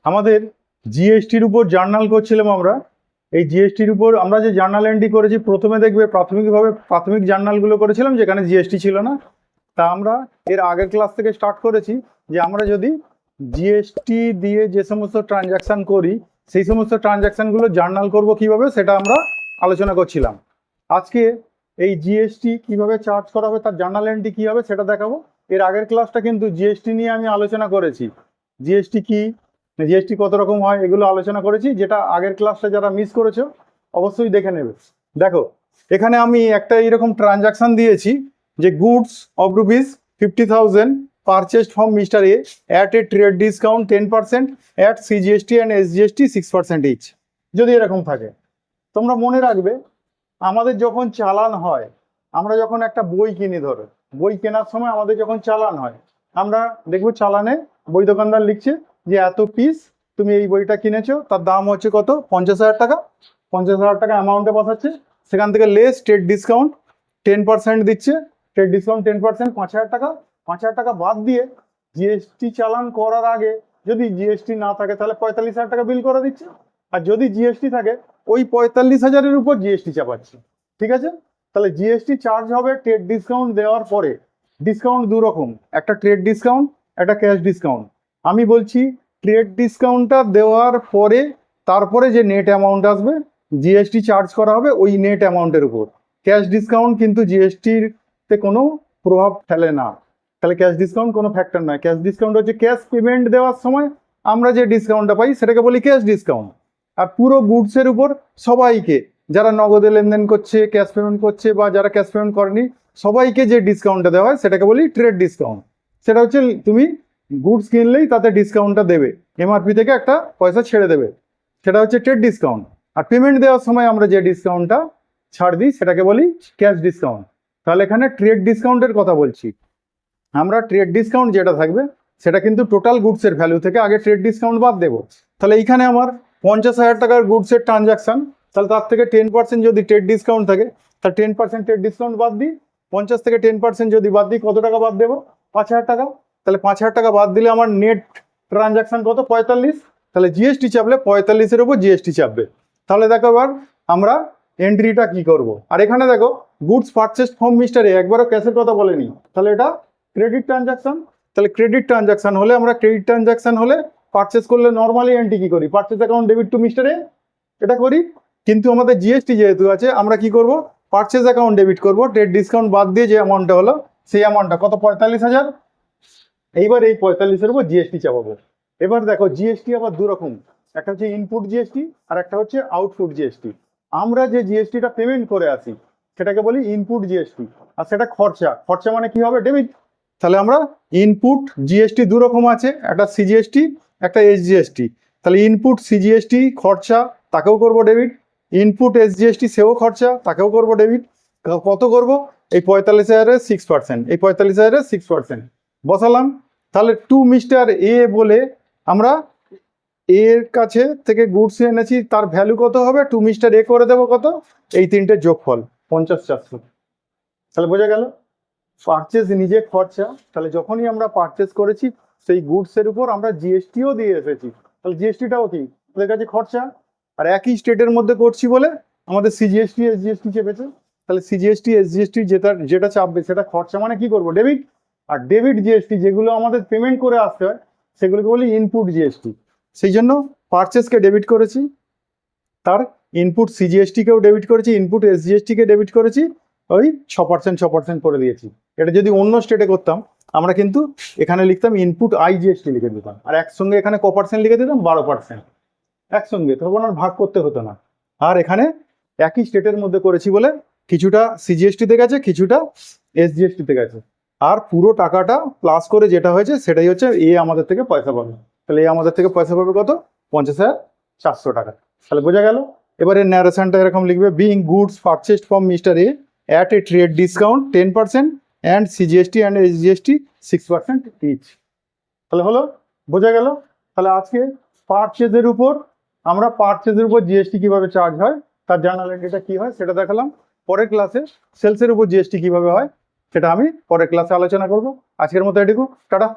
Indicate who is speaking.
Speaker 1: আমাদের জিএসটির উপর জার্নাল করছিলাম আমরা। এই জিএসটির উপর আমরা যে জার্নাল এন্ট্রি করেছি, প্রথমে দেখবে প্রাথমিক জার্নালগুলো করেছিলাম যেখানে জিএসটি ছিল না। তা আমরা এর আগের ক্লাস থেকে স্টার্ট করেছি যে আমরা যদি জিএসটি দিয়ে যে সমস্ত ট্রানজাকশন করি সেই সমস্ত ট্রানজাকশনগুলো জার্নাল করব কিভাবে, সেটা আমরা আলোচনা করছিলাম। আজকে এই জিএসটি কিভাবে চার্জ করা হবে, তার জার্নাল এন্ট্রি কী হবে সেটা দেখাবো। এর আগের ক্লাসটা কিন্তু জিএসটি নিয়ে আমি আলোচনা করেছি, জিএসটি কি, জিএসটি কত রকম হয়, এগুলো আলোচনা করেছি। যেটা আগের ক্লাসটা যারা মিস করেছো অবশ্যই দেখে নেবে। দেখো এখানে আমি একটা এরকম ট্রানজাকশন দিয়েছি যে goods of rupees 50,000 purchased from Mr. A at a trade discount 10% at CGST and SGST 6% each। যদি এরকম থাকে তোমরা মনে রাখবে, আমাদের যখন চালান হয়, আমরা যখন একটা বই কিনি, ধরো বই কেনার সময় আমাদের যখন চালান হয়, আমরা দেখবো চালানে বই দোকানদার লিখছে যে এত পিস তুমি এই বইটা কিনেছো, তার দাম হচ্ছে কত, 50,000 টাকা। 50,000 টাকা অ্যামাউন্টে বসাচ্ছে, সেখান থেকে লেস ট্রেড ডিসকাউন্ট 10% দিচ্ছে। ট্রেড ডিসকাউন্ট 10% 5,000 টাকা। 5,000 টাকা বাদ দিয়ে জিএসটি চালান করার আগে যদি জিএসটি না থাকে তাহলে 45,000 টাকা বিল করে দিচ্ছে, আর যদি জিএসটি থাকে ওই 45,000-এর উপর জিএসটি চাপাচ্ছে। ঠিক আছে, তাহলে জিএসটি চার্জ হবে ট্রেড ডিসকাউন্ট দেওয়ার পরে। ডিসকাউন্ট দু রকম, একটা ট্রেড ডিসকাউন্ট, একটা ক্যাশ ডিসকাউন্ট। আমি বলছি ট্রেড ডিসকাউন্টটা দেওয়ার পরে তারপরে যে নেট অ্যামাউন্ট আসবে জিএসটি চার্জ করা হবে ওই নেট অ্যামাউন্টের উপর। ক্যাশ ডিসকাউন্ট কিন্তু জিএসটিতে কোনো প্রভাব ফেলে না, তাহলে ক্যাশ ডিসকাউন্ট কোনো ফ্যাক্টর নয়। ক্যাশ ডিসকাউন্ট হচ্ছে ক্যাশ পেমেন্ট দেওয়ার সময় আমরা যে ডিসকাউন্টটা পাই সেটাকে বলি ক্যাশ ডিসকাউন্ট। আর পুরো গুডসের উপর সবাইকে, যারা নগদে লেনদেন করছে, ক্যাশ পেমেন্ট করছে, বা যারা ক্যাশ পেমেন্ট করেনি সবাইকে যে ডিসকাউন্টটা দেওয়া হয় সেটাকে বলি ট্রেড ডিসকাউন্ট। সেটা হচ্ছে তুমি গুডস কিনলেই তাতে ডিসকাউন্টটা দেবে, এমআরপি থেকে একটা পয়সা ছেড়ে দেবে, সেটা হচ্ছে ট্রেড ডিসকাউন্ট। আর পেমেন্ট দেওয়ার সময় আমরা যে ডিসকাউন্টটা ছাড় দিই সেটাকে বলি ক্যাশ ডিসকাউন্ট। তাহলে এখানে ট্রেড ডিসকাউন্টের কথা বলছি আমরা। ট্রেড ডিসকাউন্ট যেটা থাকবে সেটা কিন্তু টোটাল গুডসের ভ্যালু থেকে আগে ট্রেড ডিসকাউন্ট বাদ দেবো। তাহলে এইখানে আমার 50,000 টাকার গুডসের ট্রানজাকশন, তাহলে তার থেকে 10% যদি ট্রেড ডিসকাউন্ট থাকে তাহলে 10% ট্রেড ডিসকাউন্ট বাদ দিই। 50 থেকে 10% যদি বাদ দিই কত টাকা বাদ দেবো, 5,000 টাকা। তাহলে 5,000 টাকা বাদ দিলে আমার নেট ট্রানজাকশন কত, 45। তাহলে জিএসটি চাপলে 45-এর উপর জিএসটি চাপবে। তাহলে দেখো এবার আমরা এন্ট্রিটা কি করব। আর এখানে দেখো গুডস পারচেসড ফ্রম মিস্টার এ, একবারও ক্যাশের কথা বলেনি, তাহলে এটা ক্রেডিট ট্রানজাকশন। তাহলে ক্রেডিট ট্রানজাকশন হলে আমরা ক্রেডিট ট্রানজাকশন হলে পারচেস করলে নর্মালি এন্ট্রি কি করি, purchase account debit two mister এ, এটা করি। কিন্তু আমাদের জিএসটি যেহেতু আছে আমরা কি করব, পারচেস অ্যাকাউন্ট ডেবিট করব। ট্রেড ডিসকাউন্ট বাদ দিয়ে যে অ্যামাউন্টটা হলো সেই অ্যামাউন্টটা কত, 45,000। এইবার এই 45-এর উপর জিএসটি চাপাবো। এবার দেখো জিএসটি আবার দু রকম, একটা হচ্ছে ইনপুট জিএসটি আর একটা হচ্ছে আউটপুট জিএসটি। আমরা যে জিএসটিটা পেমেন্ট করে আসি সেটাকে বলি ইনপুট জিএসটি, আর সেটা খরচা। খরচা মানে কি হবে, ডেবিট। তাহলে আমরা ইনপুট জিএসটি দু রকম আছে, একটা সিজিএসটি একটা এসজিএসটি। তাহলে ইনপুট সিজিএসটি খরচা, তাকেও করব ডেবিট। ইনপুট এসজিএসটি সেও খরচা, তাকেও করব ডেবিট। কত করব, এই 45,000-এর 6%, এই 45,000-এর 6% বসালাম। তাহলে টু মিস্টার এ বলে আমরা এর কাছে থেকে গুডস এনেছি, তার ভ্যালু কত হবে, টু মিস্টার এ করে দেবো কত, এই তিনটে যোগফল 50,400। তাহলে বোঝা গেল পারচেস নিজে খরচা। তাহলে যখনই আমরা পারচেস করেছি সেই গুডসের উপর আমরা জিএসটিও দিয়ে এসেছি, তাহলে জিএসটিটাও কি ওদের কাছে খরচা। আর একই স্টেটের মধ্যে করছি বলে আমাদের সিজিএসটি এসজিএসটি চেপেছে। তাহলে সিজিএসটি এসজিএসটি যেটা চাপবে সেটা খরচা, মানে কি করব, ডেবিট। আর ডেবিট জিএসটি যেগুলো আমাদের পেমেন্ট করে আসতে হয় সেগুলোকে বলি ইনপুট জিএসটি। সেই জন্য পারচেসকে ডেবিট করেছি, তার ইনপুট সিজিএসটিকেও ডেবিট করেছি, ইনপুট এসজিএসটিকে ডেবিট করেছি, ওই 6% করে দিয়েছি। এটা যদি অন্য স্টেটে করতাম আমরা কিন্তু এখানে লিখতাম ইনপুট আইজিএসটি লিখে দিতাম, আর একসঙ্গে এখানে ক% লিখে দিতাম, 12% একসঙ্গে, তখন আর ভাগ করতে হতো না। আর এখানে একই স্টেটের মধ্যে করেছি বলে কিছুটা সিজিএসটিতে গেছে, কিছুটা এসজিএসটিতে গেছে। আর পুরো টাকাটা প্লাস করে যেটা হয়েছে সেটাই হচ্ছে এ আমাদের থেকে পয়সা পাবে। তাহলে এ আমাদের থেকে পয়সা পাবে কত, 50,400 টাকা। তাহলে বোঝা গেল। এবারে ন্যারেশনটা এরকম লিখবে, being goods purchased from mister A at a trade discount 10% and CGST and SGST 6% each। তাহলে হলো, বোঝা গেল। তাহলে আজকে পারচেজের উপর জিএসটি কিভাবে চার্জ হয় তার জার্নাল এন্ট্রিটা কি হয় সেটা দেখালাম। পরের ক্লাসে সেলসের উপর জিএসটি কিভাবে হয় সেটা আমি পরের ক্লাসে আলোচনা করব। আজকের মতো এটুকু, টাটা।